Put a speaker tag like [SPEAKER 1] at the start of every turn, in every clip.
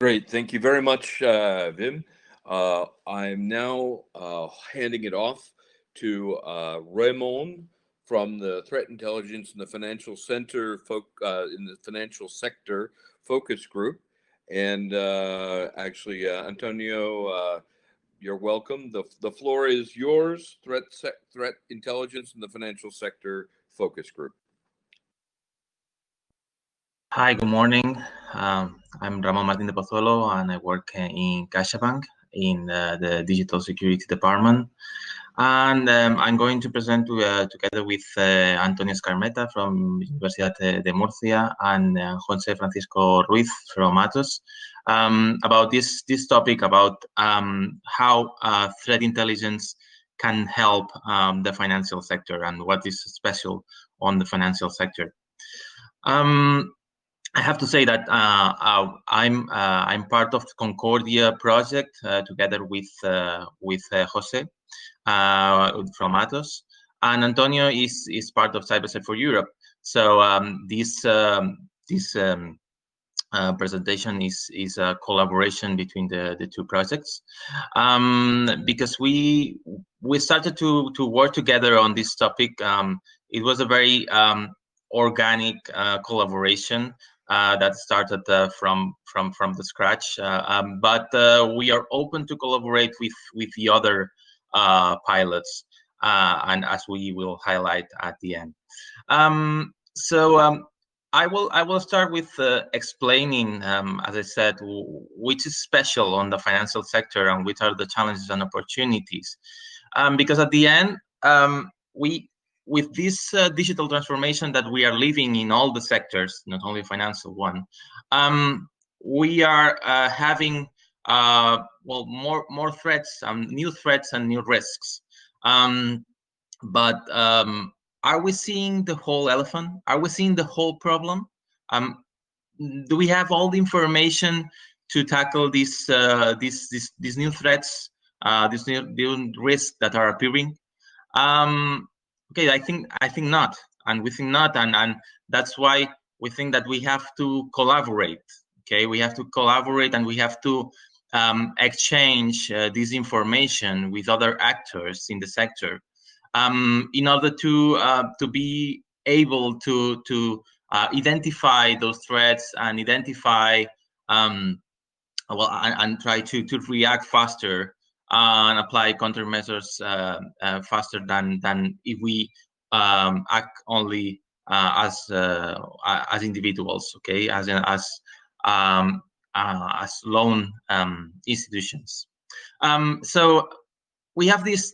[SPEAKER 1] Great. Thank you very much, Vim. I'm now handing it off to Raymond from the Threat Intelligence and the Financial Center in the Financial Sector Focus Group. And actually, Antonio, you're welcome. The floor is yours. Threat Intelligence and the Financial Sector Focus Group.
[SPEAKER 2] Hi, good morning. I'm Ramon Martin de Pozuelo, and I work in CaixaBank in the Digital Security Department. And I'm going to present together with Antonio Escarmeta from Universidad de Murcia and Jose Francisco Ruiz from Atos about this topic about how threat intelligence can help the financial sector and what is special on the financial sector. I have to say that I'm part of the Concordia project together with Jose from Atos, and Antonio is part of CyberSec for Europe. So this presentation is a collaboration between the two projects because we started to work together on this topic. It was a very organic collaboration that started from the scratch, but we are open to collaborate with the other pilots, and as we will highlight at the end. I will start with explaining, as I said, which is special on the financial sector and which are the challenges and opportunities, because at the end with this digital transformation that we are living in all the sectors, not only financial one, we are having more threats, new threats and new risks. But are we seeing the whole elephant? Are we seeing the whole problem? Do we have all the information to tackle these new threats, these new risks that are appearing? Okay, I think not, and we think not, and that's why we think that we have to collaborate. Okay, we have to collaborate, and we have to exchange this information with other actors in the sector in order to be able to identify those threats and identify and try to react faster and apply countermeasures faster than if we act only as individuals, okay, as lone institutions. So we have these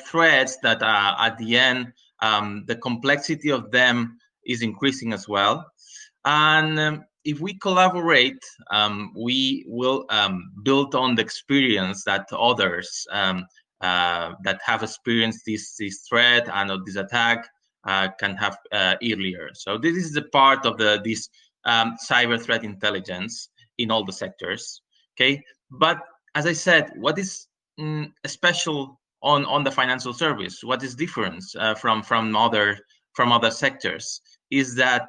[SPEAKER 2] threats that at the end the complexity of them is increasing as well, and if we collaborate, we will build on the experience that others that have experienced this threat and this attack can have earlier. So this is the part of this cyber threat intelligence in all the sectors. Okay, but as I said, what is special on the financial service? What is different from other sectors is that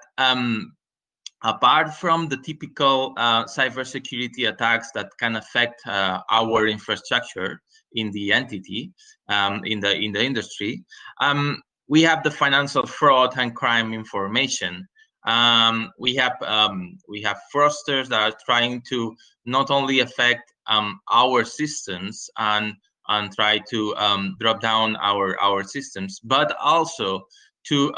[SPEAKER 2] apart from the typical cybersecurity attacks that can affect our infrastructure in the entity, in the industry, we have the financial fraud and crime information. We have fraudsters that are trying to not only affect our systems and try to drop down our systems, but also to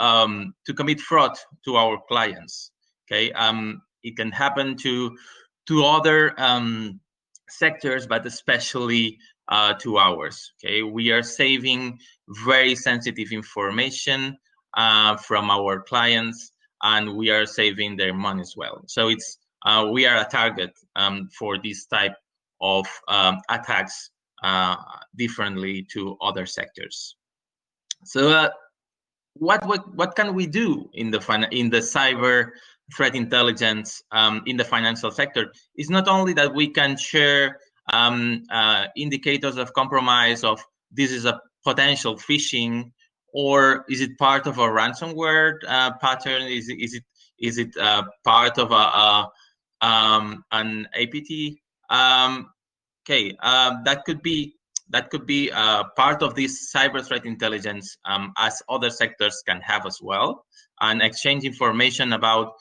[SPEAKER 2] commit fraud to our clients. Okay, it can happen to other sectors, but especially to ours. Okay, we are saving very sensitive information from our clients, and we are saving their money as well. So it's we are a target for this type of attacks differently to other sectors. So what can we do in the cyber threat intelligence in the financial sector? Is not only that we can share indicators of compromise of this is a potential phishing, or is it part of a ransomware pattern? Is it part of an APT. Okay, that could be part of this cyber threat intelligence, as other sectors can have as well, and exchange information about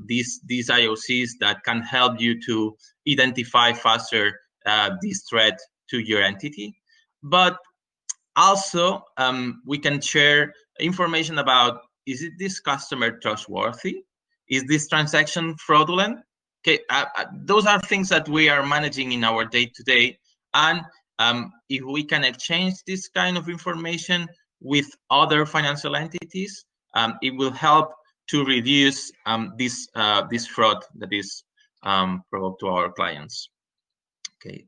[SPEAKER 2] these IOCs that can help you to identify faster this threat to your entity. But also, we can share information about, is it this customer trustworthy? Is this transaction fraudulent? Okay, those are things that we are managing in our day-to-day. And if we can exchange this kind of information with other financial entities, it will help to reduce this fraud that is provoked to our clients. Okay.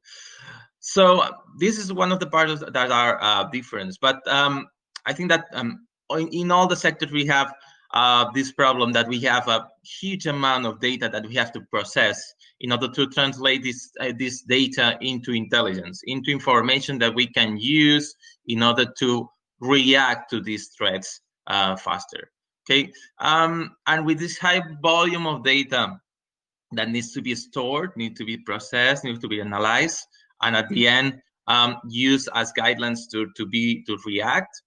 [SPEAKER 2] So this is one of the parts that are different, but I think that in all the sectors we have this problem that we have a huge amount of data that we have to process in order to translate this data into intelligence, into information that we can use in order to react to these threats faster. Okay, and with this high volume of data that needs to be stored, need to be processed, need to be analyzed, and at the end used as guidelines to react.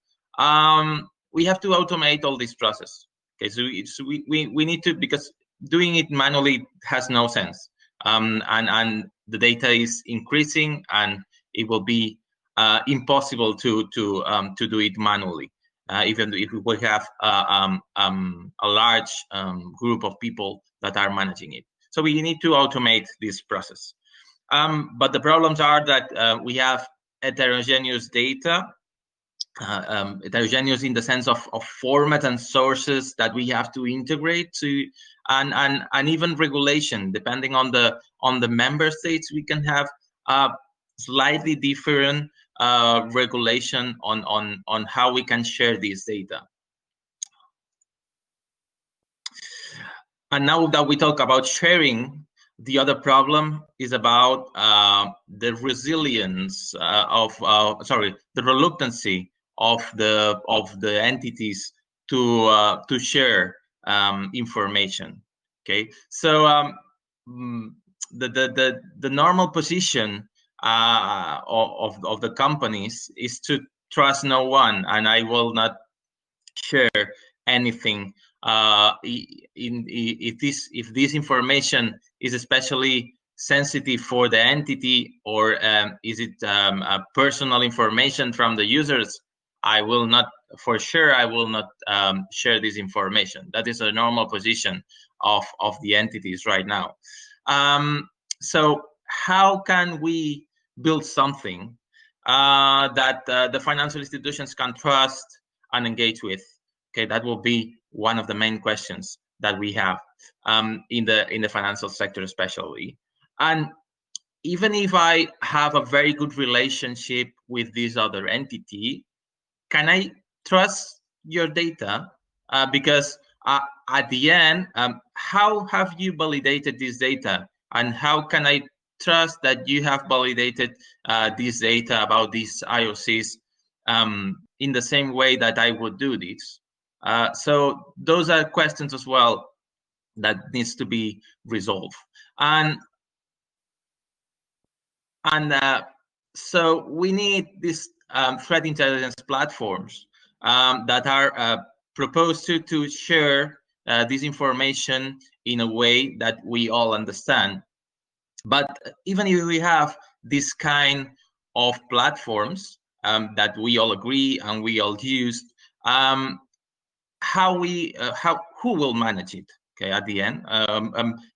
[SPEAKER 2] We have to automate all this process. Okay, so we need to, because doing it manually has no sense. And the data is increasing, and it will be impossible to do it manually. Even if we have a large group of people that are managing it. So we need to automate this process. But the problems are that we have heterogeneous data, heterogeneous in the sense of format and sources that we have to integrate to, and even regulation, depending on the member states, we can have slightly different regulation on how we can share this data. And now that we talk about sharing, the other problem is about the resilience the reluctancy of the entities to share information. Okay, so the normal position of the companies is to trust no one, and I will not share anything if this information is especially sensitive for the entity, or is it personal information from the users, I will not share this information. That is a normal position of the entities right now. So how can we build something that the financial institutions can trust and engage with? Okay, that will be one of the main questions that we have in the financial sector, especially. And even if I have a very good relationship with this other entity, can I trust your data? Because at the end, how have you validated this data, and how can I trust that you have validated this data about these IOCs in the same way that I would do this? So those are questions as well that needs to be resolved. And so we need these threat intelligence platforms that are proposed to share this information in a way that we all understand. But even if we have this kind of platforms that we all agree and we all use, who will manage it? Okay, at the end,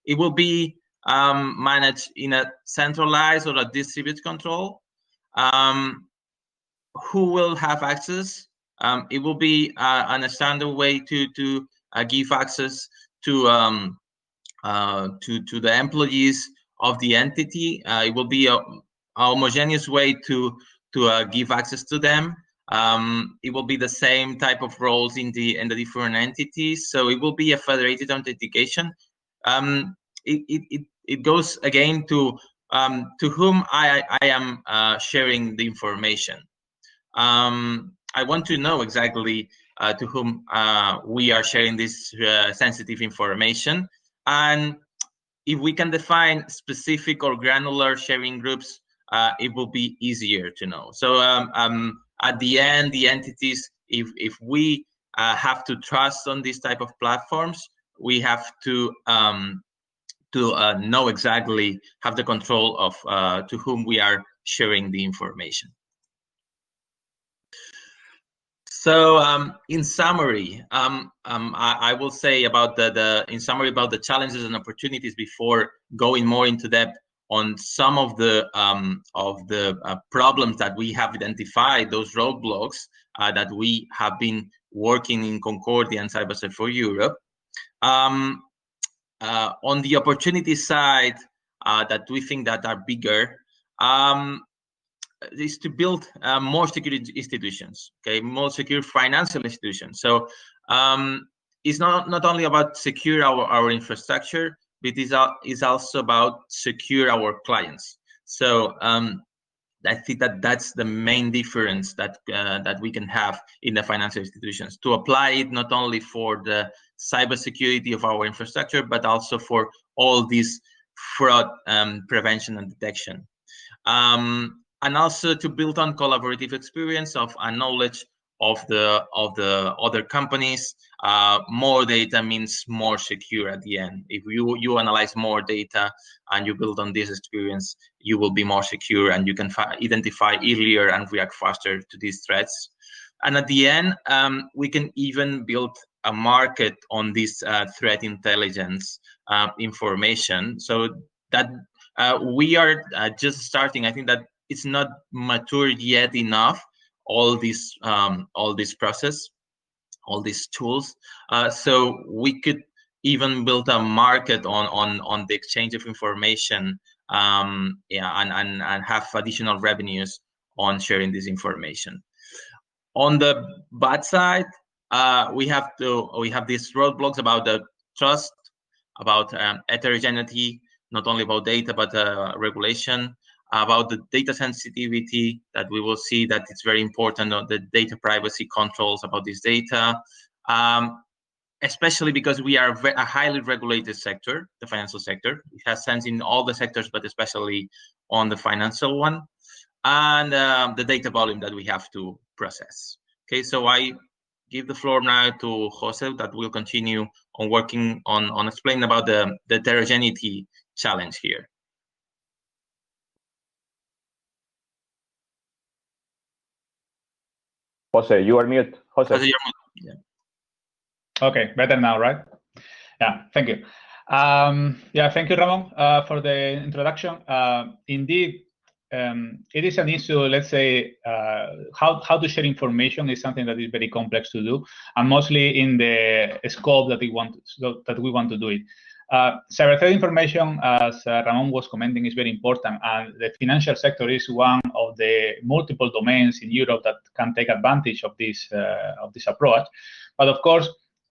[SPEAKER 2] it will be managed in a centralized or a distributed control. Who will have access? It will be an standard way to give access to the employees of the entity. It will be a homogeneous way to give access to them. It will be the same type of roles in the different entities, so it will be a federated authentication. It goes again to whom I am sharing the information. I want to know exactly to whom we are sharing this sensitive information, and if we can define specific or granular sharing groups, it will be easier to know. So at the end, the entities, if we have to trust on these type of platforms, we have to know exactly, have the control of to whom we are sharing the information. So in summary, I will say about in summary about the challenges and opportunities before going more into depth on some of the problems that we have identified, those roadblocks that we have been working in Concordia and CyberSec for Europe. On the opportunity side, that we think that are bigger, is to build more secure institutions, okay, more secure financial institutions. So it's not only about secure our infrastructure, but it's also about secure our clients. So I think that's the main difference that that we can have in the financial institutions, to apply it not only for the cybersecurity of our infrastructure, but also for all this fraud prevention and detection. And also to build on collaborative experience of a knowledge of the other companies. More data means more secure at the end. If you analyze more data and you build on this experience, you will be more secure, and you can identify earlier and react faster to these threats. And at the end, we can even build a market on this threat intelligence information, so that we are just starting. I think that it's not mature yet enough, all this process, all these tools. So we could even build a market on the exchange of information, and have additional revenues on sharing this information. On the bad side, we have these roadblocks about the trust, about heterogeneity, not only about data but regulation, about the data sensitivity, that we will see that it's very important, the data privacy controls about this data, especially because we are a highly regulated sector, the financial sector. It has sense in all the sectors, but especially on the financial one, and the data volume that we have to process. Okay, so I give the floor now to Jose, that will continue on working on explaining about the heterogeneity challenge here.
[SPEAKER 3] Jose, you are mute. Jose,
[SPEAKER 2] you're mute. Yeah.
[SPEAKER 4] Okay, better now, right? Yeah, thank you. Yeah, thank you, Ramon, for the introduction. Indeed, it is an issue. Let's say how to share information is something that is very complex to do, and mostly in the scope that we want to do it. Cyber threat information, as Ramon was commenting, is very important, and the financial sector is one of the multiple domains in Europe that can take advantage of this approach. But of course,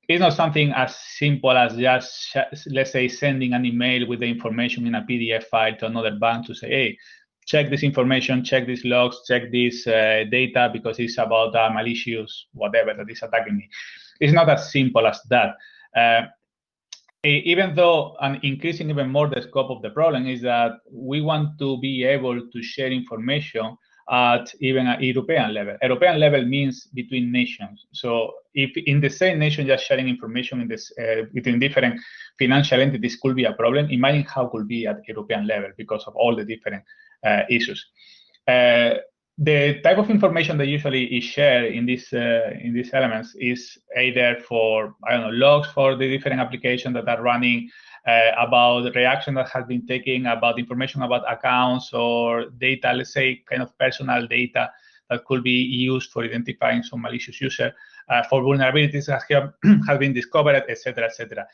[SPEAKER 4] it's not something as simple as just, let's say, sending an email with the information in a PDF file to another bank to say, hey, check this information, check these logs, check this data, because it's about malicious whatever that is attacking me. It's not as simple as that. Even though, and increasing even more the scope of the problem, is that we want to be able to share information at even a European level. European level means between nations. So if in the same nation just sharing information in this between different financial entities could be a problem, imagine how it could be at European level because of all the different issues. The type of information that usually is shared in these elements is either for, I don't know, logs for the different applications that are running, about the reaction that has been taken, about information about accounts or data, let's say, kind of personal data that could be used for identifying some malicious user, for vulnerabilities that have been discovered, etc., etc.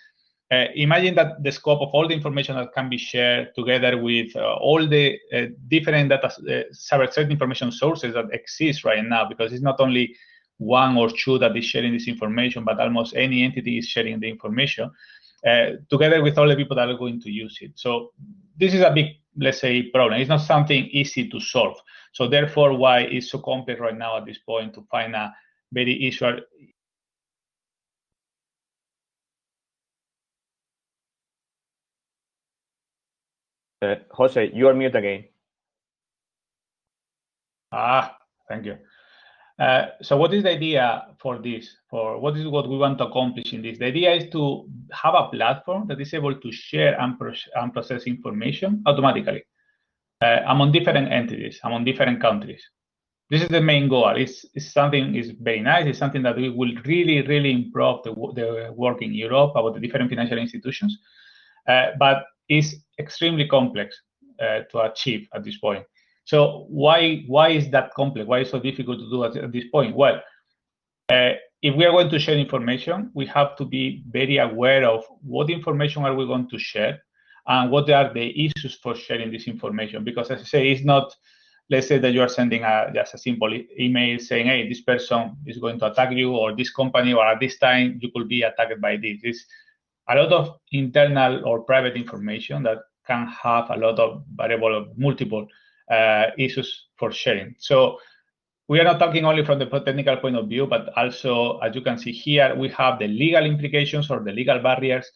[SPEAKER 4] Imagine that the scope of all the information that can be shared together with all the different data, cyber threat information sources that exist right now, because it's not only one or two that is sharing this information, but almost any entity is sharing the information, together with all the people that are going to use it. So this is a big, let's say, problem. It's not something easy to solve. So therefore, why it's so complex right now at this point to find a very easy.
[SPEAKER 3] Jose, you are mute again.
[SPEAKER 4] Thank you. So what is the idea for this? What we want to accomplish in this? The idea is to have a platform that is able to share and process information automatically among different entities, among different countries. This is the main goal. It's something is very nice. It's something that we will really improve the work in Europe about the different financial institutions, but it's extremely complex to achieve at this point. So why is that complex? Why is it so difficult to do at this point? Well, if we are going to share information, we have to be very aware of what information are we going to share and what are the issues for sharing this information. Because as I say, it's not, let's say that you are sending just a simple email saying, hey, this person is going to attack you, or this company, or at this time you could be attacked by this. It's a lot of internal or private information that can have a lot of variable, multiple issues for sharing. So we are not talking only from the technical point of view, but also, as you can see here, we have the legal implications or the legal barriers.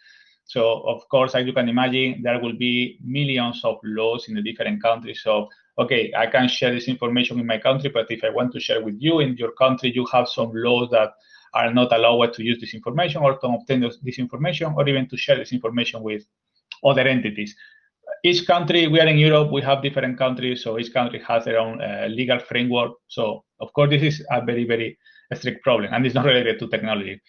[SPEAKER 4] So, of course, as you can imagine, there will be millions of laws in the different countries. So, okay, I can share this information in my country, but if I want to share with you in your country, you have some laws that are not allowed to use this information or to obtain this information, or even to share this information with other entities. Each country, we are in Europe, we have different countries, so each country has their own legal framework. So, of course, this is a very strict problem, and it's not related to technology.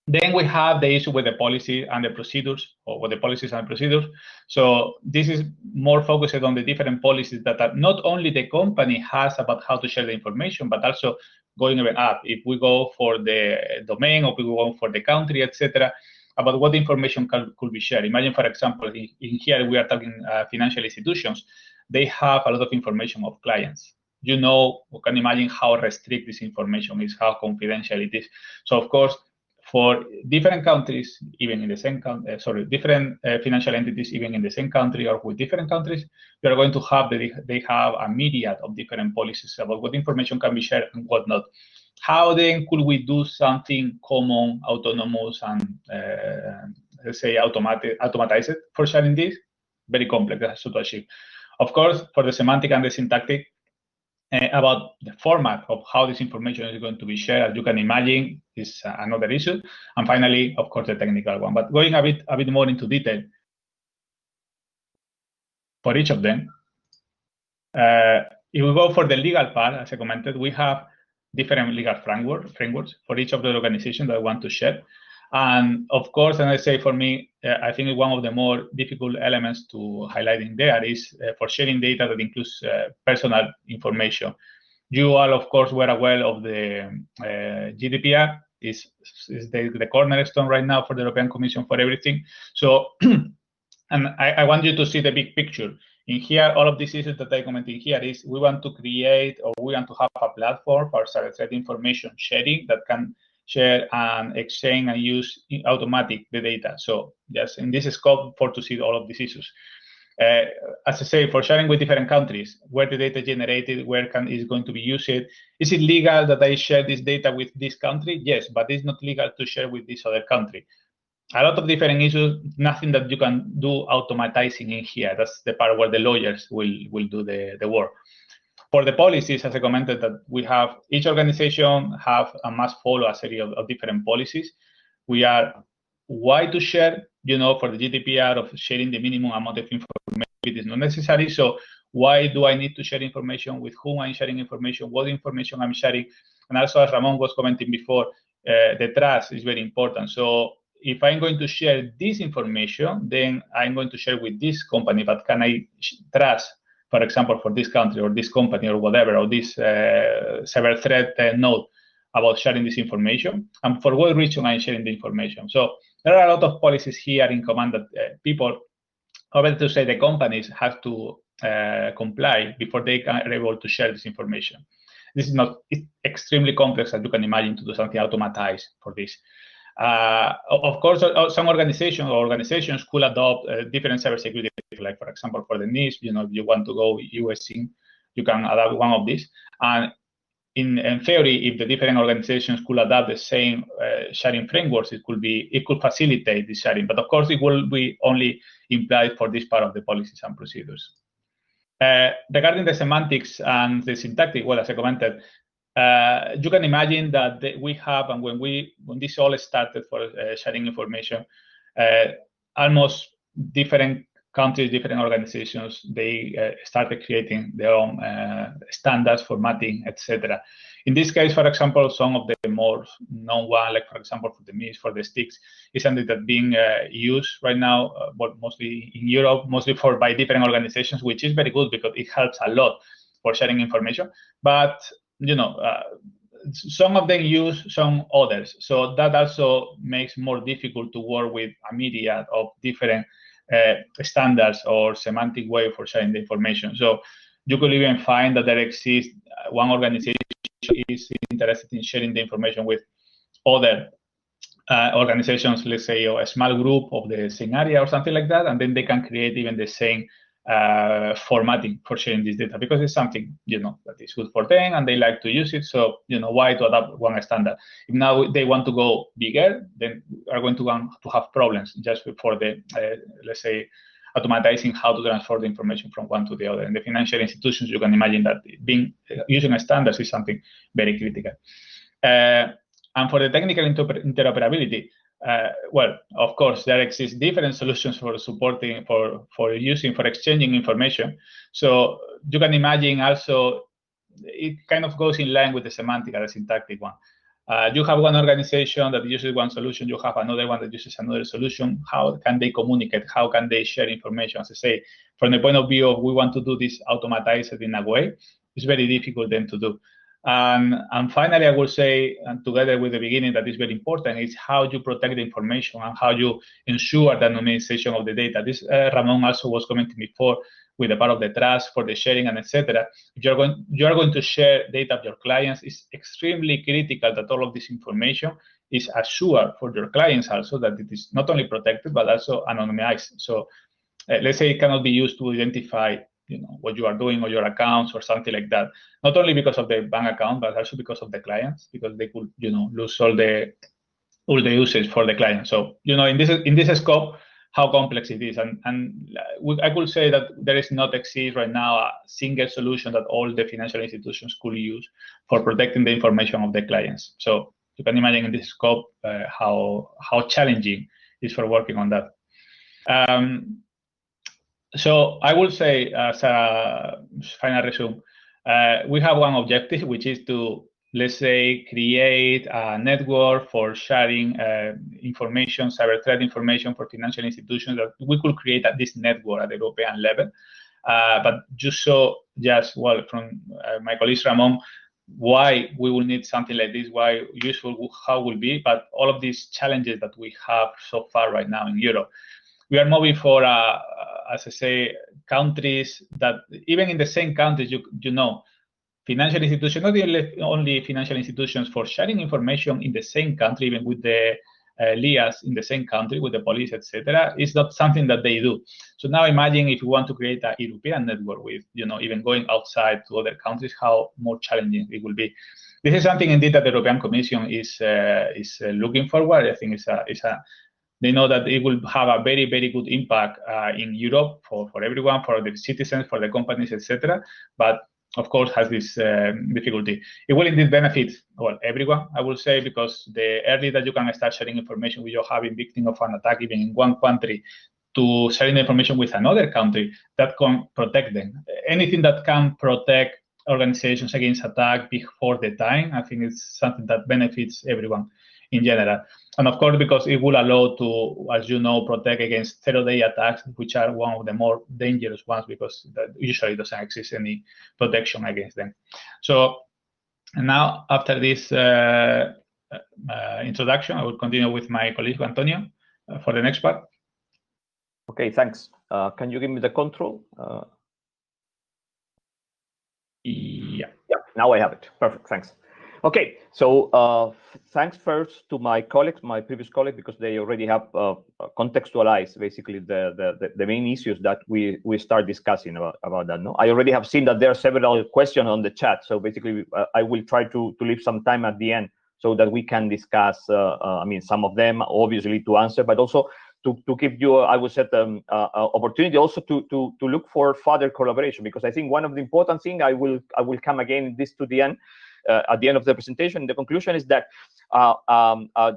[SPEAKER 4] Then we have the issue with the policy and the procedures, or with the policies and procedures. So this is more focused on the different policies that are not only the company has about how to share the information, but also going even up. If we go for the domain, or if we go for the country, etc., about what information could be shared. Imagine, for example, in here we are talking financial institutions. They have a lot of information of clients. You can imagine how restricted this information is, how confidential it is. So, of course, for different countries, even in the same country, different financial entities, even in the same country or with different countries, you are going to have they have a myriad of different policies about what information can be shared and what not. How then could we do something common, autonomous, and let's say automatized for sharing this? Very complex to achieve. Of course, for the semantic and the syntactic, about the format of how this information is going to be shared, as you can imagine, is another issue. And finally, of course, the technical one. But going a bit more into detail for each of them, if we go for the legal part, as I commented, we have different legal frameworks for each of the organizations that want to share. And of course, and I say for me, I think one of the more difficult elements to highlight in there is for sharing data that includes personal information. You all, of course, were aware of the GDPR is the cornerstone right now for the European Commission for everything. So, and I want you to see the big picture. In here, all of these issues that I commented here is we want to create, or we want to have a platform for self-set information sharing that can share and exchange and use automatic the data. So yes, in this scope to see all of these issues. As I say, for sharing with different countries, where the data generated, where is going to be used. Is it legal that I share this data with this country? Yes, but it's not legal to share with this other country. A lot of different issues, nothing that you can do automatizing in here. That's the part where the lawyers will do the work. For the policies, as I commented, that we have each organization must follow a series of different policies. We are why to share, for the GDPR of sharing the minimum amount of information, it is not necessary. So why do I need to share information? With whom I'm sharing information? What information I'm sharing? And also, as Ramon was commenting before, the trust is very important. So if I'm going to share this information, then I'm going to share with this company, but can I trust, for example, for this country or this company or whatever, or this cyber threat node about sharing this information, and for what reason I'm sharing the information. So there are a lot of policies here in command that people, however to say, the companies have to comply before they are able to share this information. This is not extremely complex, as you can imagine, to do something automatized for this. Of course, some organizations could adopt different cybersecurity, like for example, for the NISP, if you want to go USC, you can adopt one of these. And in theory, if the different organizations could adopt the same sharing frameworks, it could facilitate the sharing. But of course, it will be only implied for this part of the policies and procedures. Regarding the semantics and the syntactic, well, as I commented, you can imagine that we have, and when this all started for sharing information, almost different countries, different organizations, they started creating their own standards, formatting, etc. In this case, for example, some of the more known one, like for example, for the MIS, for the sticks, is something that's being used right now, but mostly in Europe, mostly by different organizations, which is very good because it helps a lot for sharing information. But some of them use some others, so that also makes more difficult to work with a myriad of different standards or semantic way for sharing the information. So you could even find that there exists one organization is interested in sharing the information with other organizations, let's say, or a small group of the same area or something like that, and then they can create even the same formatting for sharing this data, because it's something that is good for them and they like to use it. So why to adapt one standard? If now they want to go bigger, then are going to have problems just for the let's say automatizing how to transfer the information from one to the other. In the financial institutions, you can imagine that using a standards is something very critical. And for the technical interoperability, well, of course, there exist different solutions for supporting, for using, for exchanging information. So you can imagine also, it kind of goes in line with the semantic and the syntactic one. You have one organization that uses one solution, you have another one that uses another solution. How can they communicate? How can they share information? As I say, from the point of view of we want to do this automatized in a way, it's very difficult then to do. And finally, I will say, and together with the beginning, that is very important, is how you protect the information and how you ensure the anonymization of the data. This Ramon also was commenting before with the part of the trust for the sharing and etc. If you're going to share data of your clients, it's extremely critical that all of this information is assured for your clients also, that it is not only protected but also anonymized. So let's say it cannot be used to identify what you are doing or your accounts or something like that, not only because of the bank account but also because of the clients, because they could lose all the usage for the client. So in this scope, how complex it is, and I could say that there is not exist right now a single solution that all the financial institutions could use for protecting the information of the clients. So you can imagine in this scope how challenging it is for working on that. So I will say, as a final resume, we have one objective, which is to, let's say, create a network for sharing information, cyber threat information for financial institutions, that we could create this network at the European level. But well, from my colleague Ramon, why we will need something like this, why useful, how will be, but all of these challenges that we have so far right now in Europe. We are moving for, as I say, countries that, even in the same countries, financial institutions, not only financial institutions, for sharing information in the same country, even with the LIAs in the same country, with the police, etc., is not something that they do. So now imagine if you want to create a European network with, even going outside to other countries, how more challenging it will be. This is something indeed that the European Commission is looking forward. I think they know that it will have a very, very good impact in Europe for everyone, for the citizens, for the companies, etc. But of course, has this difficulty. It will indeed benefit, well, everyone, I will say, because the earlier that you can start sharing information with your having victim of an attack, even in one country, to sharing the information with another country, that can protect them. Anything that can protect organizations against attack before the time, I think it's something that benefits everyone in general. And of course, because it will allow to, as you know, protect against zero-day attacks, which are one of the more dangerous ones, because that usually doesn't exist any protection against them. So now, after this introduction, I will continue with my colleague Antonio for the next part.
[SPEAKER 3] Okay, thanks. Can you give me the control?
[SPEAKER 4] Yeah.
[SPEAKER 3] Now I have it. Perfect, thanks. Okay, so thanks first to my colleagues, my previous colleagues, because they already have contextualized basically the main issues that we start discussing about that. No, I already have seen that there are several questions on the chat, so basically I will try to leave some time at the end so that we can discuss. I mean, some of them obviously to answer, but also to give you, I would say, opportunity also to look for further collaboration, because I think one of the important things I will come again this to the end. At the end of the presentation, the conclusion is that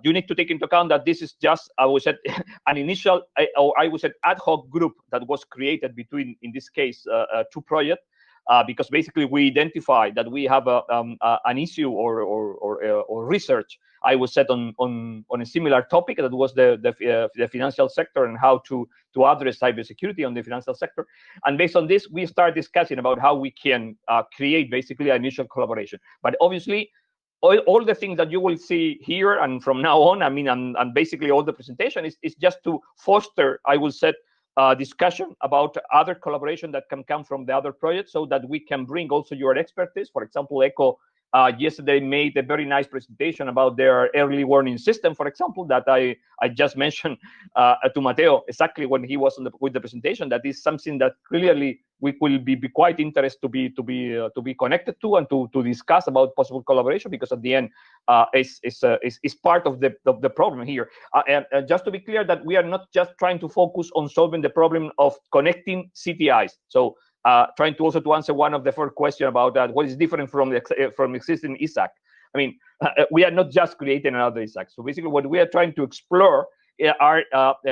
[SPEAKER 3] you need to take into account that this is just, I would say, an initial, or I would say, ad hoc group that was created between, in this case, two projects, because basically we identify that we have an issue or research, I would say, on a similar topic that was the financial sector and how to address cybersecurity on the financial sector. And based on this, we start discussing about how we can create basically an initial collaboration. But obviously, all the things that you will see here and from now on, I mean, and basically all the presentation is just to foster, I will say, discussion about other collaboration that can come from the other projects, so that we can bring also your expertise. For example, ECHO yesterday made a very nice presentation about their early warning system, for example, that I just mentioned to Mateo exactly when he was with the presentation. That is something that clearly we will be quite interested to be connected to and to discuss about possible collaboration, because at the end is part of the problem here. And just to be clear, that we are not just trying to focus on solving the problem of connecting CTIs. So trying to also to answer one of the first questions about that, what is different from existing ISAC. I mean, we are not just creating another ISAC. So basically, what we are trying to explore are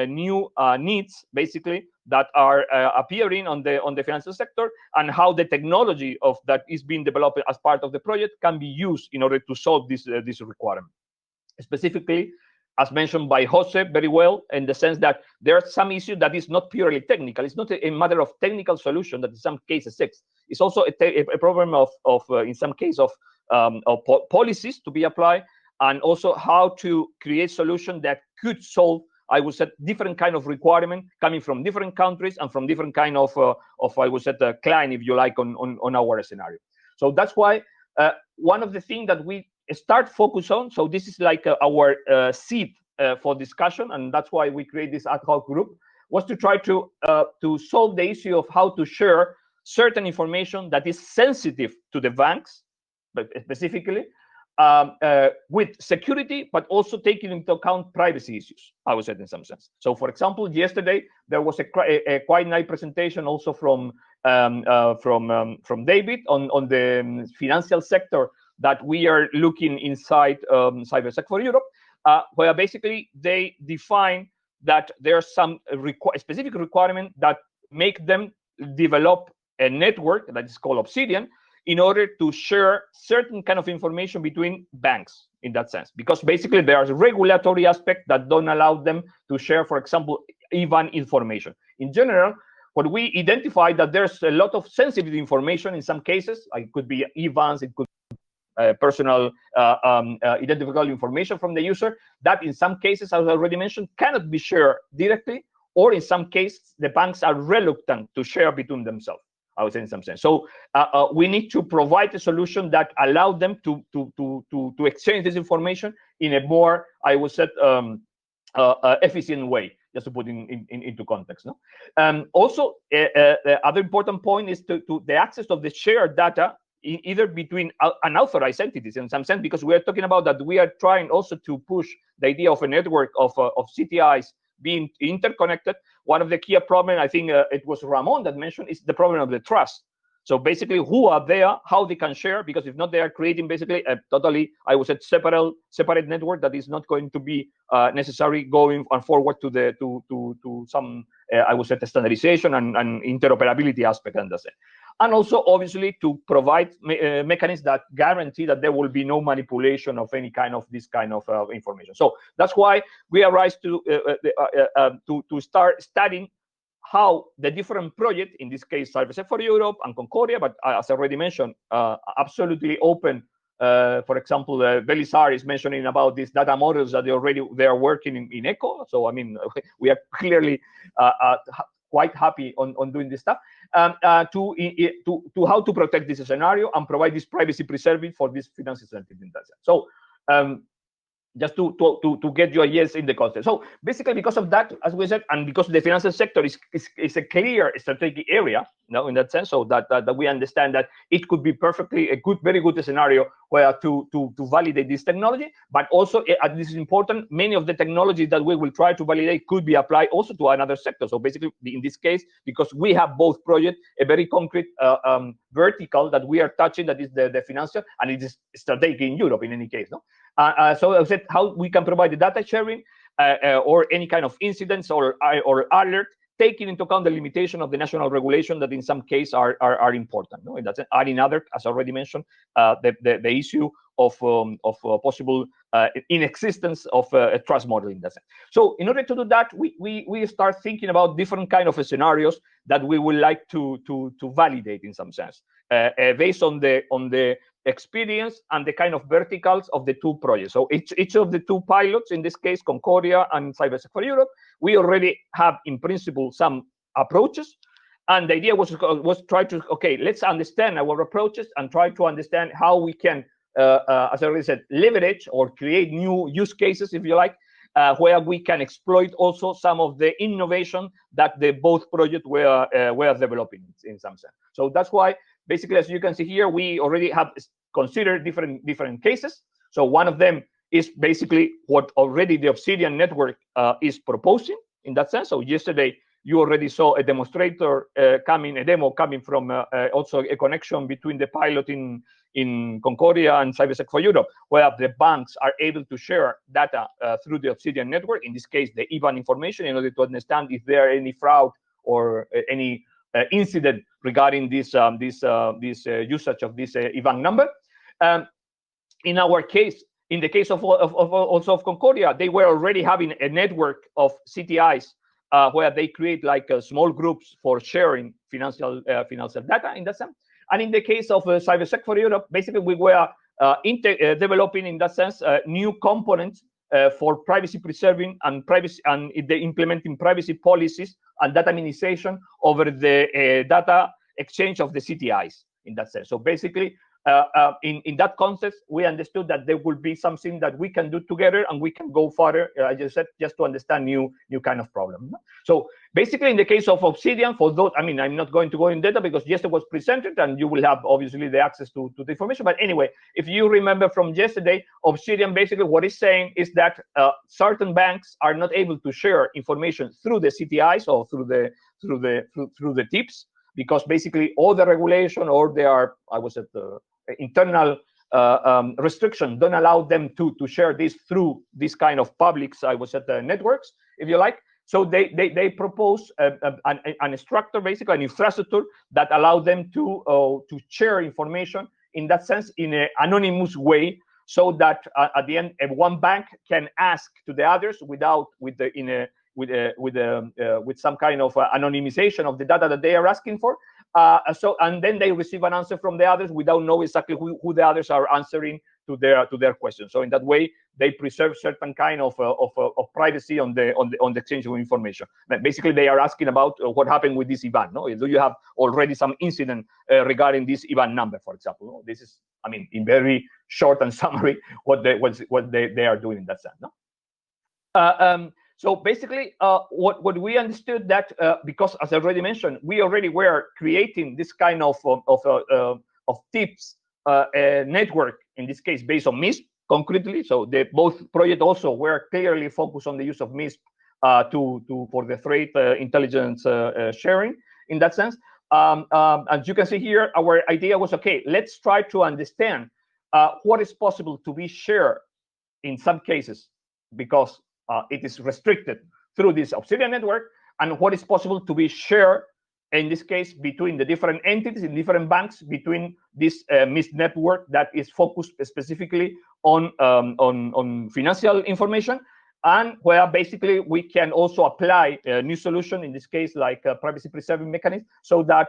[SPEAKER 3] new needs, basically, that are appearing on the financial sector, and how the technology of that is being developed as part of the project can be used in order to solve this requirement. Specifically, as mentioned by Jose very well, in the sense that there are some issues that is not purely technical. It's not a matter of technical solution that in some cases exists. It's also a problem of in some case of policies to be applied, and also how to create solutions that could solve, I would say, different kind of requirement coming from different countries and from different kind of I would say, client, if you like, on our scenario. So that's why one of the things that we start focus on, so this is like our seed for discussion, and that's why we create this ad hoc group, was to try to solve the issue of how to share certain information that is sensitive to the banks, but specifically with security, but also taking into account privacy issues, I would say, in some sense. So, for example, yesterday there was a quite nice presentation also from David on the financial sector that we are looking inside CyberSec for Europe, where basically they define that there are some specific requirements that make them develop a network that is called Obsidian, in order to share certain kind of information between banks in that sense. Because basically there are regulatory aspects that don't allow them to share, for example, IBAN information. In general, what we identify that there's a lot of sensitive information in some cases. It could be IBANs, it could be personal identifiable information from the user, that in some cases, as I already mentioned, cannot be shared directly, or in some cases, the banks are reluctant to share between themselves, I would say, in some sense. So we need to provide a solution that allows them to exchange this information in a more, I would say, efficient way, just to put into context. No? Also, the other important point is to the access of the shared data either between unauthorized entities in some sense, because we are talking about that we are trying also to push the idea of a network of CTIs being interconnected. One of the key problems, I think it was Ramon that mentioned, is the problem of the trust. So basically, who are there, how they can share, because if not, they are creating basically a totally, I would say, separate network that is not going to be necessary going forward to some, I would say, the standardization and interoperability aspect, and also obviously to provide mechanisms that guarantee that there will be no manipulation of any kind of this kind of information. So that's why we arise to start studying how the different projects, in this case, CyberSec for Europe and Concordia, but as I already mentioned, absolutely open. For example, Belisar is mentioning about these data models that they are working in ECHO. So I mean, we are clearly quite happy on doing this stuff, to how to protect this scenario and provide this privacy preserving for this financial entity. So just to get you a yes in the context. So basically, because of that, as we said, and because the financial sector is a clear strategic area, in that sense, so that we understand that it could be perfectly a very good scenario where to validate this technology. But also, this is important, many of the technologies that we will try to validate could be applied also to another sector. So basically, in this case, because we have both projects, a very concrete vertical that we are touching, that is the financial, and it is strategic in Europe in any case. So I said how we can provide the data sharing or any kind of incidents or alert, taking into account the limitation of the national regulation that in some cases are important. And in other, as already mentioned, the issue of possible inexistence of a trust model in that sense. So in order to do that, we start thinking about different kind of scenarios that we would like to validate in some sense, based on the experience and the kind of verticals of the two projects. So each of the two pilots, in this case, Concordia and CyberSec for Europe, we already have in principle some approaches. And the idea was try to, okay, let's understand our approaches and try to understand how we can, as I already said, leverage or create new use cases, if you like, where we can exploit also some of the innovation that the both projects were developing in some sense. So that's why, basically, as you can see here, we already have considered different cases. So one of them is basically what already the Obsidian network is proposing in that sense. So yesterday, you already saw a demonstrator a demo coming from also a connection between the pilot in Concordia and CyberSec for Europe, where the banks are able to share data through the Obsidian network, in this case, the IBAN information, in order to understand if there are any fraud or any incident regarding this usage of this IBAN number. In our case, in the case of Concordia, they were already having a network of CTIs where they create like small groups for sharing financial data in that sense. And in the case of CyberSec for Europe, basically we were developing in that sense new components for privacy preserving and implementing privacy policies and data minimization over the data exchange of the CTIs in that sense. So basically, in that context, we understood that there will be something that we can do together and we can go further, I just said, just to understand new kind of problem. So basically, in the case of Obsidian, for those, I mean, I'm not going to go in data because yesterday was presented and you will have obviously the access to the information. But anyway, if you remember from yesterday, Obsidian basically what it's saying is that certain banks are not able to share information through the CTIs or through the tips, because basically all the regulation or they are, I was at the internal restriction don't allow them to share this through this kind of publics, I was at the networks, if you like. So they propose an structure, basically an infrastructure that allow them to share information in that sense in an anonymous way, so that at the end one bank can ask to the others with some kind of anonymization of the data that they are asking for. And then they receive an answer from the others without knowing exactly who the others are answering to their questions. So in that way, they preserve certain kind of privacy on the exchange of information. But basically, they are asking about what happened with this IBAN. No, do you have already some incident regarding this IBAN number, for example? No? This is, I mean, in very short and summary, what they are doing in that sense. No. So basically, what we understood that because, as I already mentioned, we already were creating this kind of tips network, in this case based on MISP concretely. So both projects also were clearly focused on the use of MISP for the threat intelligence sharing in that sense. As you can see here, our idea was, okay, let's try to understand what is possible to be shared in some cases, because it is restricted through this Obsidian network, and what is possible to be shared, in this case, between the different entities in different banks, between this MISP network that is focused specifically on financial information, and where basically we can also apply a new solution, in this case, like a privacy preserving mechanism, so that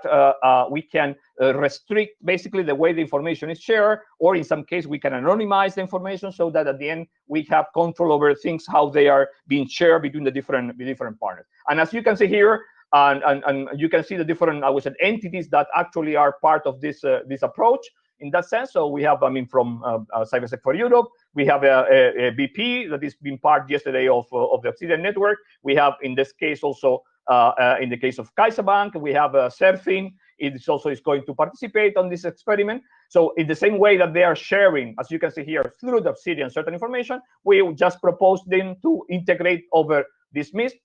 [SPEAKER 3] we can restrict basically the way the information is shared, or in some case we can anonymize the information so that at the end we have control over things, how they are being shared between the different partners. And as you can see here, and you can see the different, I would say, entities that actually are part of this this approach in that sense. So we have, I mean, from CyberSec for Europe, we have a BP that is being part yesterday of the Obsidian network. We have, in this case, also in the case of CaixaBank, we have Surfing. It is going to participate on this experiment. So in the same way that they are sharing, as you can see here, through the Obsidian certain information, we just propose them to integrate over this MISP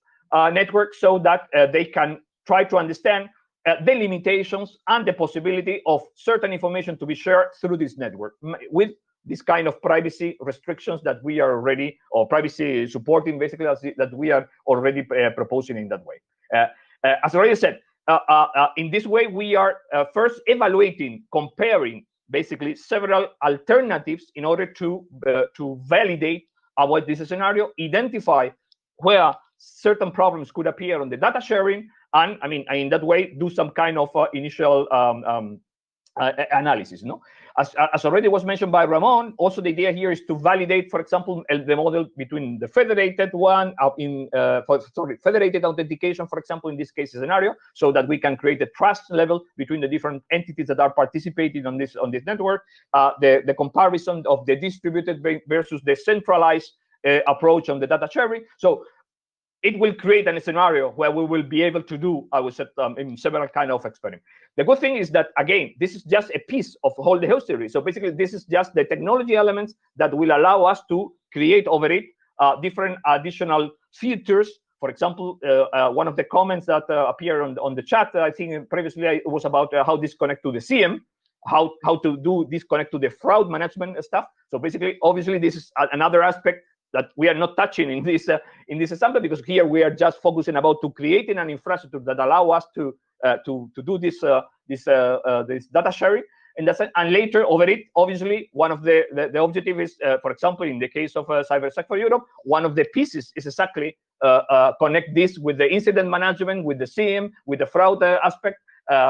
[SPEAKER 3] network so that they can try to understand the limitations and the possibility of certain information to be shared through this network with this kind of privacy restrictions that we are already, or privacy supporting, basically, that we are already proposing in that way. As already said, in this way, we are first evaluating, comparing, basically, several alternatives in order to validate about this scenario, identify where certain problems could appear on the data sharing, and I mean, in that way, do some kind of initial analysis. No, as already was mentioned by Ramon, also the idea here is to validate, for example, the model between the federated one federated authentication, for example, in this case scenario, so that we can create a trust level between the different entities that are participating on this network. The comparison of the distributed versus the centralized approach on the data sharing. So it will create a scenario where we will be able to do, I would say, in several kind of experiments. The good thing is that, again, this is just a piece of all the host theory. So basically, this is just the technology elements that will allow us to create over it different additional features. For example, one of the comments that appeared on the chat, I think previously, it was about how this connect to the CM, how to do this connect to the fraud management stuff. So basically, obviously, this is another aspect that we are not touching in this example, because here we are just focusing about to creating an infrastructure that allow us to do this data sharing. And later over it, obviously, one of the objective is, for example, in the case of CyberSec for Europe, one of the pieces is exactly connect this with the incident management, with the CM, with the fraud aspect,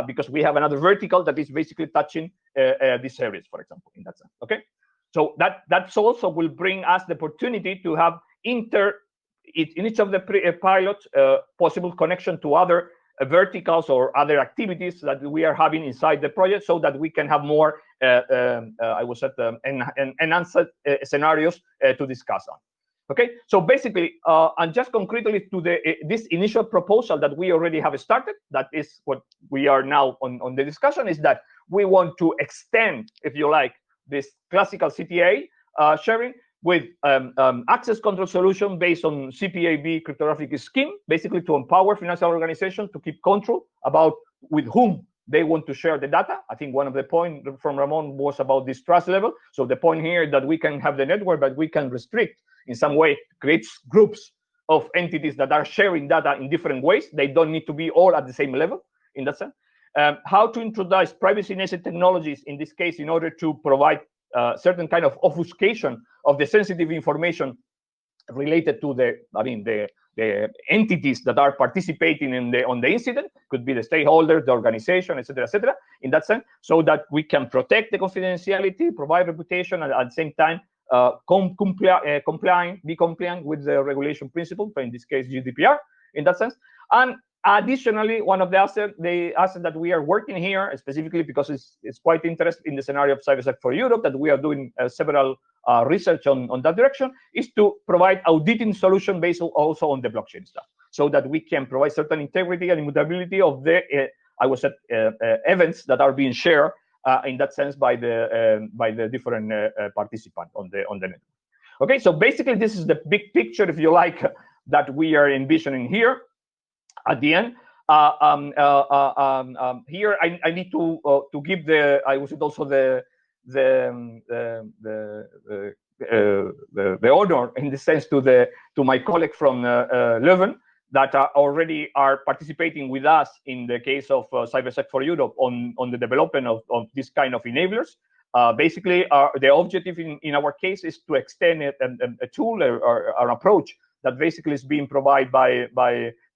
[SPEAKER 3] because we have another vertical that is basically touching these areas, for example, in that sense. Okay. So that also will bring us the opportunity to have in each of the pilots possible connection to other verticals or other activities that we are having inside the project, so that we can have more, I would say, enhanced scenarios to discuss on. Okay, so basically, and just concretely to this initial proposal that we already have started, that is what we are now on the discussion, is that we want to extend, if you like, this classical CTA sharing with access control solution based on CPAB cryptographic scheme, basically to empower financial organizations to keep control about with whom they want to share the data. I think one of the points from Ramon was about this trust level. So the point here that we can have the network, but we can restrict in some way, create groups of entities that are sharing data in different ways. They don't need to be all at the same level in that sense. How to introduce privacy-native technologies in this case in order to provide certain kind of obfuscation of the sensitive information related to the entities that are participating on the incident, could be the stakeholders, the organization, etc., in that sense, so that we can protect the confidentiality, provide reputation, and at the same time be compliant with the regulation principle, in this case GDPR, in that sense. And additionally, one of the assets that we are working here, specifically because it's quite interesting in the scenario of CyberSec for Europe, that we are doing several research on that direction, is to provide auditing solution based also on the blockchain stuff, so that we can provide certain integrity and immutability of the, I would say, events that are being shared in that sense by the different participants on the network. Okay, so basically this is the big picture, if you like, that we are envisioning here. At the end, here I need to give the, I would say, also the honor in the sense to my colleague from Leuven that already are participating with us in the case of CyberSec for Europe on the development of this kind of enablers. Basically, the objective in our case is to extend a tool or an approach that basically is being provided by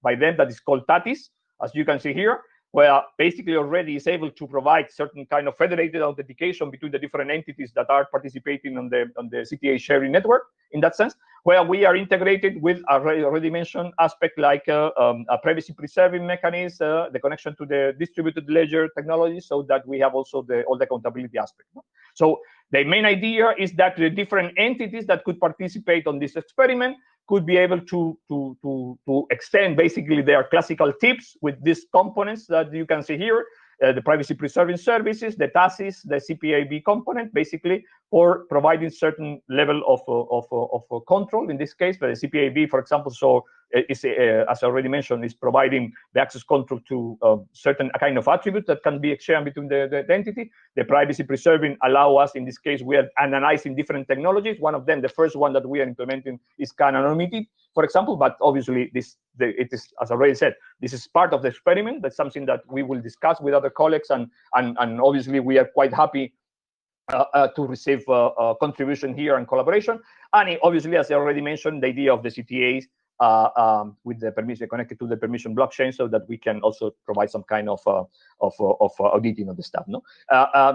[SPEAKER 3] them, that is called TATIS, as you can see here. where basically already is able to provide certain kind of federated authentication between the different entities that are participating on the CTA sharing network. In that sense, where we are integrated with a already mentioned aspect like a privacy preserving mechanism, the connection to the distributed ledger technology, so that we have also all the accountability aspect. So the main idea is that the different entities that could participate on this experiment could be able to extend basically their classical tips with these components that you can see here, the privacy preserving services, the TASIS, the CPAB component, basically for providing certain level of control in this case. But the CPAB, for example, so is as I already mentioned, is providing the access control to certain kind of attributes that can be exchanged between the entity. The privacy preserving allow us, in this case, we are analyzing different technologies. One of them, the first one that we are implementing, is anonymity, for example. But obviously, it is, as I already said, this is part of the experiment. That's something that we will discuss with other colleagues, and obviously we are quite happy to receive contribution here and collaboration. And obviously, as I already mentioned, the idea of the CTAs with the permission connected to the permission blockchain, so that we can also provide some kind of auditing of the stuff. No,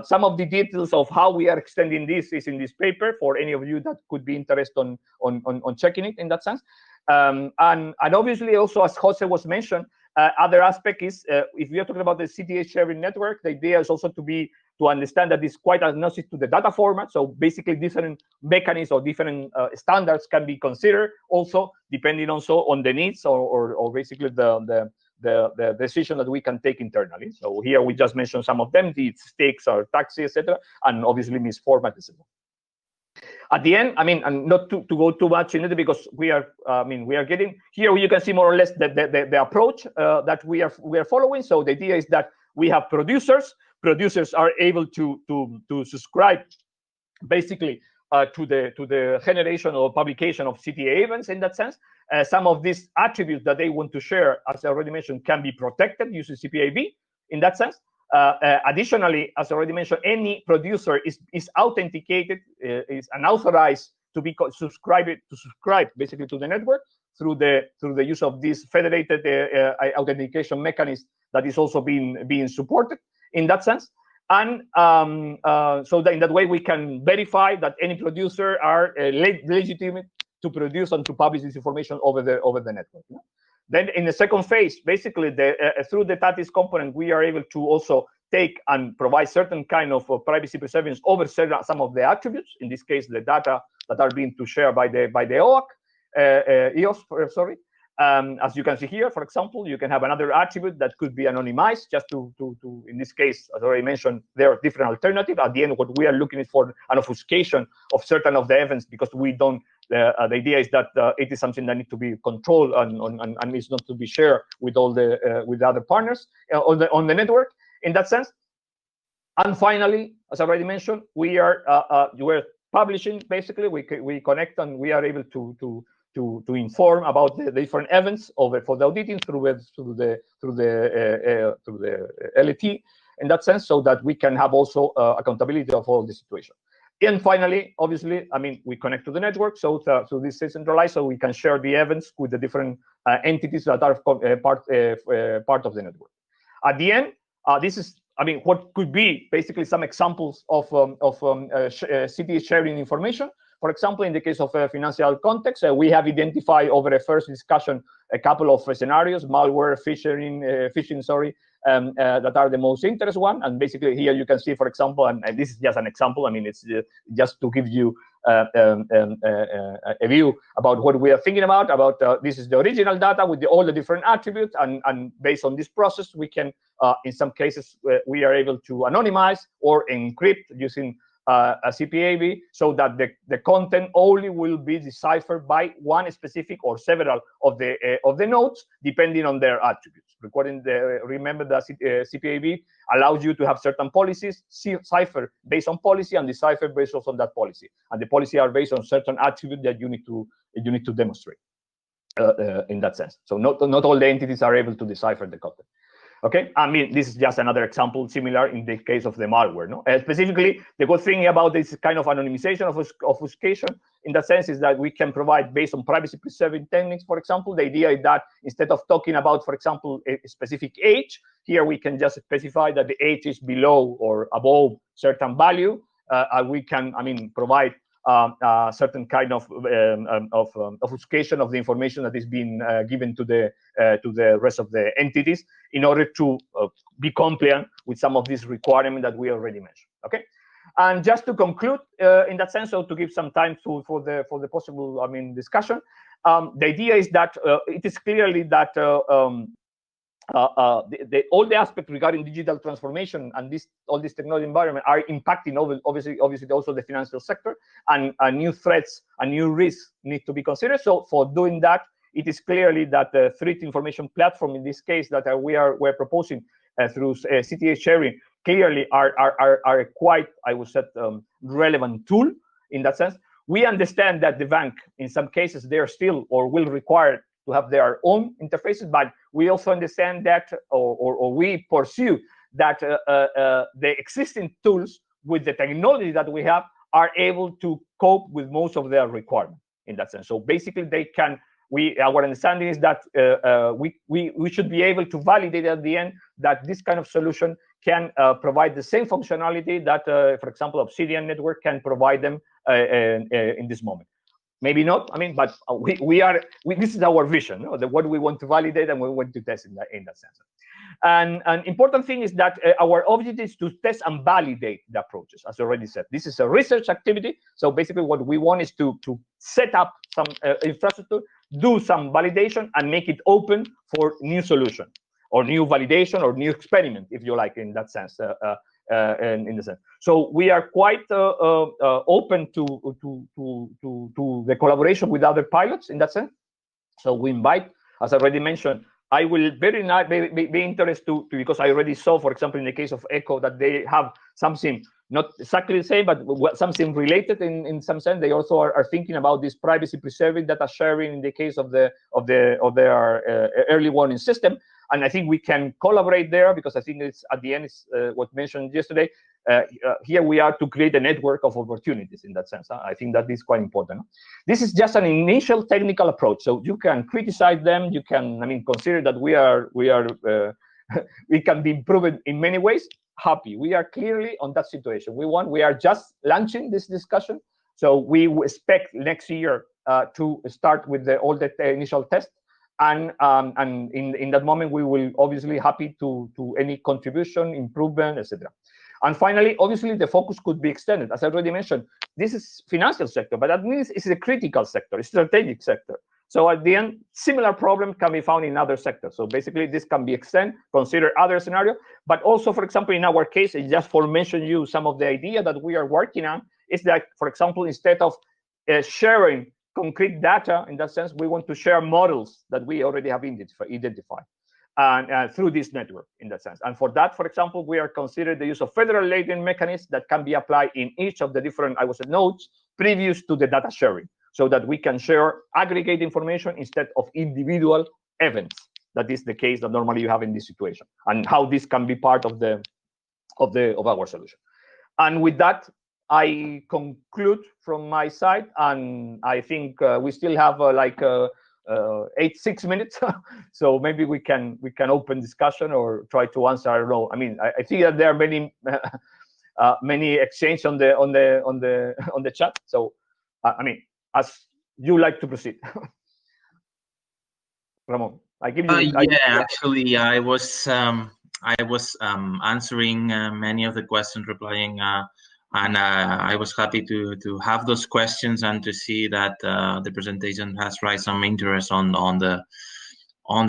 [SPEAKER 3] some of the details of how we are extending this is in this paper for any of you that could be interested on checking it in that sense. And obviously also, as Jose was mentioned, other aspect is if we are talking about the CTA sharing network, the idea is also to understand that it's quite agnostic to the data format. So basically, different mechanisms or different standards can be considered, also depending also on the needs or basically the decision that we can take internally. So here we just mentioned some of them: the stakes or taxi, etc., and obviously this format, etc. At the end, I mean, and not to go too much into it, because we are getting here. You can see more or less the approach that we are following. So the idea is that we have producers. Producers are able to subscribe basically to the generation or publication of CTA events in that sense. Some of these attributes that they want to share, as I already mentioned, can be protected using CPAB in that sense. Additionally, as I already mentioned, any producer is authenticated, is unauthorized to be subscribe basically to the network through the use of this federated authentication mechanism that is also being supported in that sense. And so that in that way we can verify that any producer are legitimate to produce and to publish this information over the network. You know? Then in the second phase, basically through the TATIS component, we are able to also take and provide certain kind of privacy preserving over some of the attributes. In this case, the data that are being shared by the OAuth, EOS, sorry. As you can see here, for example, you can have another attribute that could be anonymized, just to in this case, as I already mentioned, there are different alternatives. At the end, what we are looking is for an obfuscation of certain of the events, because we don't. The idea is that it is something that needs to be controlled and is not to be shared with all the with other partners on the network in that sense. And finally, as I already mentioned, we're publishing. Basically, we connect and we are able to inform about the different events for the auditing through the LET in that sense, so that we can have also accountability of all the situation. And finally, obviously, I mean, we connect to the network, so this is centralized, so we can share the events with the different entities that are part of the network. At the end, this is, I mean, what could be basically some examples of CTA sharing information. For example, in the case of a financial context, we have identified over a first discussion a couple of scenarios, malware, phishing, that are the most interesting one. And basically here you can see, for example, and this is just an example. I mean, it's just to give you a view about what we are thinking about. This is the original data with all the different attributes, and based on this process, we can, in some cases, we are able to anonymize or encrypt using a CPAB, so that the content only will be deciphered by one specific or several of the nodes, depending on their attributes. Remember that CPAB allows you to have certain policies, cipher based on policy, and decipher based on that policy. And the policy are based on certain attributes that you need to demonstrate in that sense. So not all the entities are able to decipher the content. Okay, I mean, this is just another example similar in the case of the malware. No, specifically, the good thing about this kind of anonymization of obfuscation in that sense is that we can provide based on privacy preserving techniques. For example, the idea is that instead of talking about, for example, a specific age, here we can just specify that the age is below or above certain value. We can, I mean, provide certain kind of obfuscation of the information that is being given to the rest of the entities in order to be compliant with some of these requirements that we already mentioned. Okay, and just to conclude in that sense, so to give some time for the possible, I mean, discussion, the idea is that it is clearly that all the aspects regarding digital transformation and all this technology environment are impacting obviously also the financial sector, and new threats and new risks need to be considered. So for doing that, it is clearly that the threat information platform in this case that we're proposing through CTA sharing clearly are quite, I would say, relevant tool in that sense. We understand that the bank in some cases they are still or will require to have their own interfaces, but we also understand that, or we pursue that the existing tools with the technology that we have are able to cope with most of their requirements in that sense. So basically, they can. Our understanding is that we should be able to validate at the end that this kind of solution can provide the same functionality that, for example, Obsidian Network can provide them in this moment. Maybe not, I mean, but this is our vision, no? What we want to validate and we want to test in that sense. And an important thing is that our objective is to test and validate the approaches, as I already said. This is a research activity. So basically what we want is to set up some infrastructure, do some validation, and make it open for new solution or new validation or new experiment, if you like, in that sense. In the sense, so we are quite open to the collaboration with other pilots in that sense. So we invite, as I already mentioned, I will be interested to because I already saw, for example, in the case of Echo, that they have something not exactly the same, but something related in some sense. They also are thinking about this privacy preserving data sharing in the case of their early warning system. And I think we can collaborate there because I think it's at the end is what mentioned yesterday. Here we are to create a network of opportunities in that sense. I think that is quite important. This is just an initial technical approach, so you can criticize them. You can, I mean, consider that we can be improved in many ways. Happy, we are clearly on that situation. We are just launching this discussion, so we expect next year to start with all the initial tests. And in that moment, we will obviously happy to any contribution, improvement, etc. And finally, obviously, the focus could be extended. As I already mentioned, this is financial sector, but that means it's a critical sector, it's a strategic sector. So at the end, similar problem can be found in other sectors. So basically, this can be extended, consider other scenario. But also, for example, in our case, just for mention you some of the idea that we are working on is that, for example, instead of sharing concrete data, in that sense, we want to share models that we already have identified and through this network, in that sense. And for that, for example, we are considering the use of federal labeling mechanisms that can be applied in each of the different, I would say, nodes previous to the data sharing, so that we can share aggregate information instead of individual events. That is the case that normally you have in this situation, and how this can be part of our solution. And with that, I conclude from my side, and I think we still have 6 minutes, so maybe we can open discussion or try to answer. I don't know. I mean, I think that there are many exchange on the chat. So I mean, as you like to proceed, Ramon. I give you.
[SPEAKER 2] Actually, I was answering many of the questions, replying. And I was happy to have those questions and to see that the presentation has raised some interest on the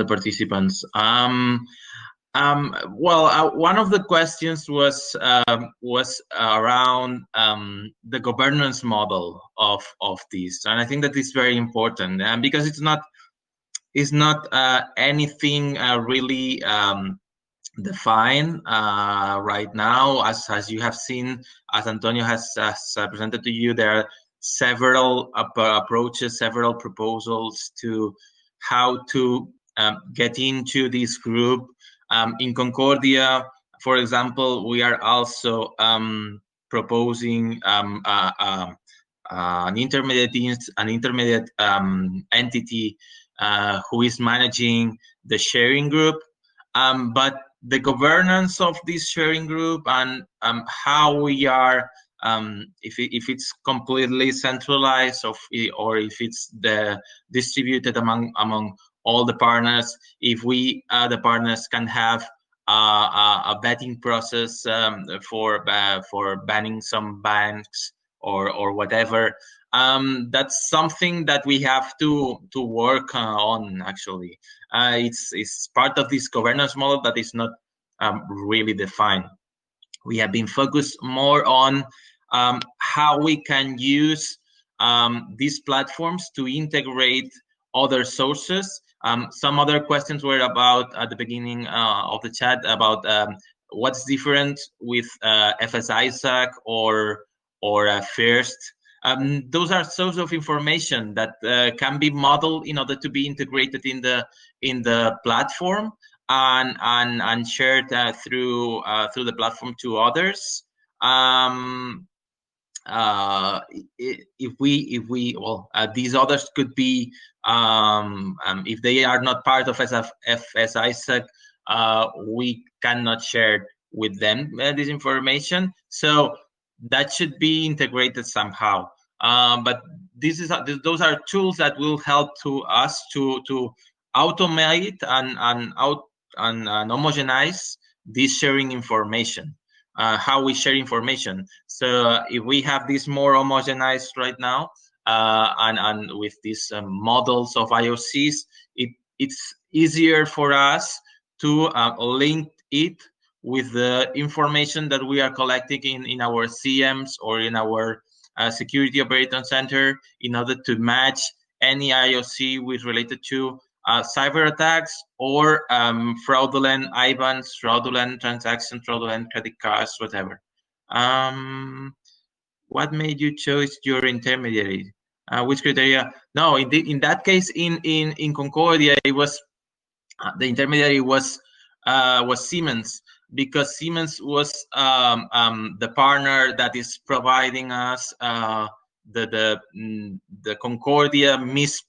[SPEAKER 2] participants. One of the questions was around the governance model of this, and I think that is very important, and because it's not anything really defined right now. As you have seen, as Antonio has presented to you, there are several approaches, several proposals to how to get into this group In Concordia, for example, we are also proposing an intermediate entity who is managing the sharing group, but the governance of this sharing group and how we are, if it's completely centralized or if it's distributed among all the partners, if we the partners can have a vetting process for banning some banks or whatever. That's something that we have to work on. Actually, it's part of this governance model that is not really defined. We have been focused more on how we can use these platforms to integrate other sources. Some other questions were about at the beginning of the chat about what's different with FS-ISAC or FIRST. Those are sources of information that can be modeled in order to be integrated in the platform and shared through the platform to others. These others could be if they are not part of FS-ISAC, we cannot share with them this information. So that should be integrated somehow. But those are tools that will help to us to automate and homogenize this sharing information. How we share information. So if we have this more homogenized right now, and with these models of IOCs, it's easier for us to link it with the information that we are collecting in our CMs or in our security operations center in order to match any IOC with related to cyber attacks or fraudulent IBANs, fraudulent transactions, fraudulent credit cards, whatever. What made you choose your intermediary? Which criteria? No, in that case, in Concordia, it was the intermediary was Siemens, because Siemens was the partner that is providing us the Concordia MISP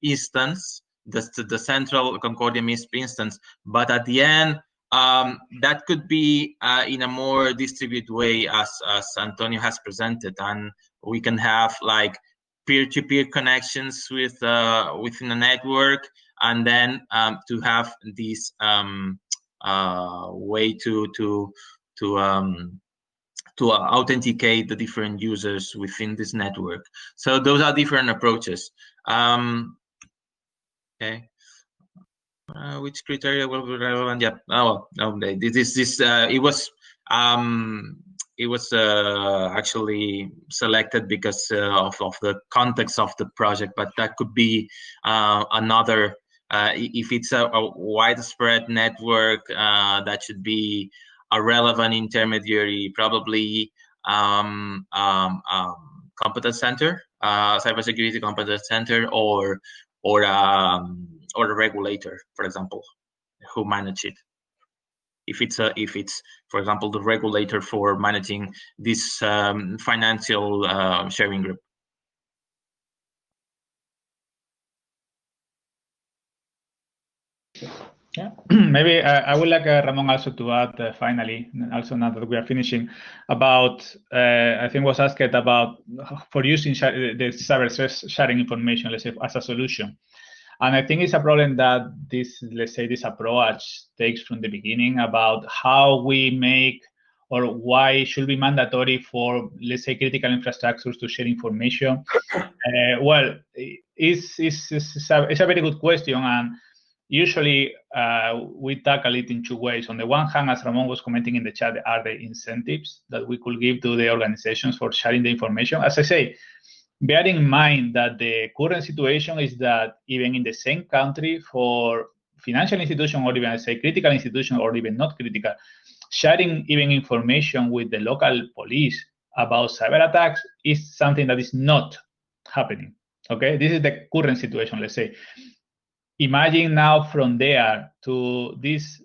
[SPEAKER 2] instance. The central Concordia MISP instance, but at the end, that could be in a more distributed way, as Antonio has presented, and we can have like peer-to-peer connections with within a network, and then to have this way to authenticate the different users within this network. So those are different approaches. Okay. Which criteria will be relevant? Yeah. Oh, no. It was actually selected because of the context of the project, but that could be another. If it's a widespread network, that should be a relevant intermediary, probably competence center, cybersecurity competence center, or a regulator, for example, who manage it. If it's for example the regulator for managing this financial sharing group.
[SPEAKER 4] Yeah, maybe I would like Ramon also to add finally, also now that we are finishing, about I think was asked about for using the cyber sharing information, let's say, as a solution. And I think it's a problem that this approach takes from the beginning about how we make, or why it should be mandatory for, let's say, critical infrastructures to share information. Well, it's a very good question, and usually we tackle it in two ways. On the one hand, as Ramon was commenting in the chat, are the incentives that we could give to the organizations for sharing the information. As I say, bear in mind that the current situation is that even in the same country, for financial institution, or even, I say, critical institution, or even not critical, sharing even information with the local police about cyber attacks is something that is not happening. Okay, this is the current situation, let's say. Imagine now from there to this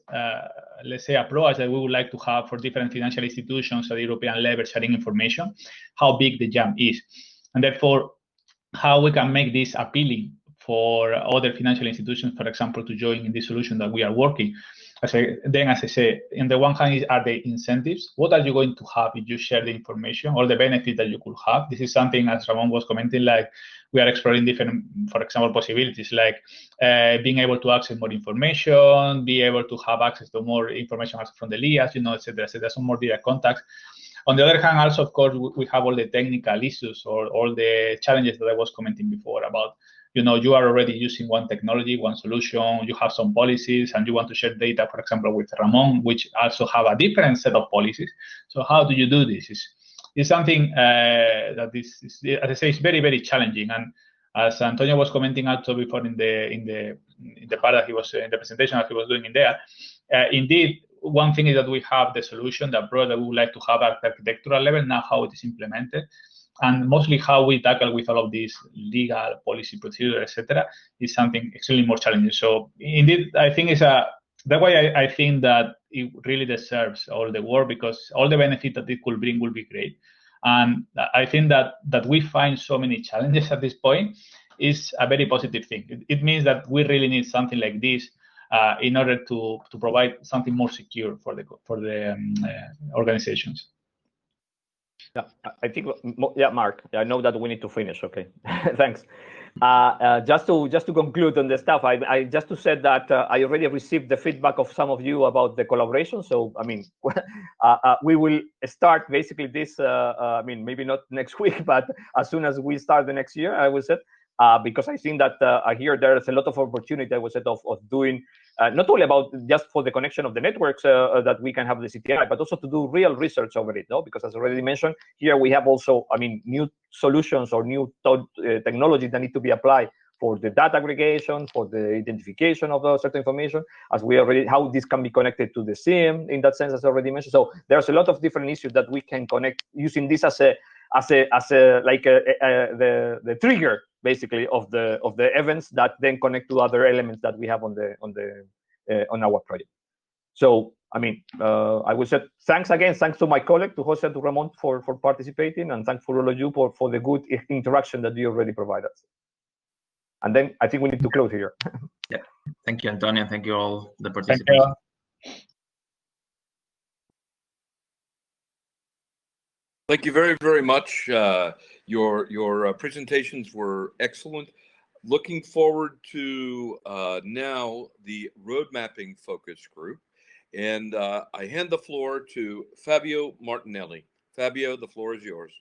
[SPEAKER 4] let's say, approach that we would like to have for different financial institutions at the European level sharing information, how big the jump is, and therefore how we can make this appealing for other financial institutions, for example, to join in this solution that we are working. As I say, in the one hand, are the incentives. What are you going to have if you share the information, or the benefit that you could have? This is something, as Ramon was commenting, like we are exploring different, for example, possibilities, like being able to access more information, be able to have access to more information from the LIAs, et cetera, et cetera, some more direct contacts. On the other hand, also, of course, we have all the technical issues or all the challenges that I was commenting before about, you are already using one technology, one solution, you have some policies, and you want to share data, for example, with Ramon, which also have a different set of policies. So how do you do this? It's something that is, as I say, it's very, very challenging. And as Antonio was commenting also before in the part that he was in the presentation that he was doing in there, indeed, one thing is that we have the solution, the approach that we would like to have at the architectural level, now how it is implemented, and mostly how we tackle with all of these legal policy procedures, etc., is something extremely more challenging. So indeed, I think that's why I think that it really deserves all the work, because all the benefit that it could bring will be great. And I think that we find so many challenges at this point is a very positive thing. It means that we really need something like this in order to provide something more secure for the organizations.
[SPEAKER 3] Yeah, I think, yeah, Mark, I know that we need to finish. Okay, thanks. Just to conclude on the stuff, I just to say that I already received the feedback of some of you about the collaboration. So, I mean, we will start basically this, I mean, maybe not next week, but as soon as we start the next year, I will say, because I think that here there's a lot of opportunity, I would say, of doing not only about just for the connection of the networks that we can have the CTI, but also to do real research over it, no? Because as already mentioned, here we have also, I mean, new solutions or new technology that need to be applied for the data aggregation, for the identification of certain information, as we already, how this can be connected to the SIM in that sense, as already mentioned. So there's a lot of different issues that we can connect using this as the trigger, basically, of the events that then connect to other elements that we have on our project. So, I mean, I would say thanks again. Thanks to my colleague, to Jose, to Ramon for participating, and thanks for all of you for the good interaction that you already provided. And then I think we need to close here.
[SPEAKER 2] Yeah. Thank you, Antonio. Thank you all the participants.
[SPEAKER 4] Thank you.
[SPEAKER 1] Thank you very, very much. Your presentations were excellent. Looking forward to now the road mapping focus group. And I hand the floor to Fabio Martinelli. Fabio, the floor is yours.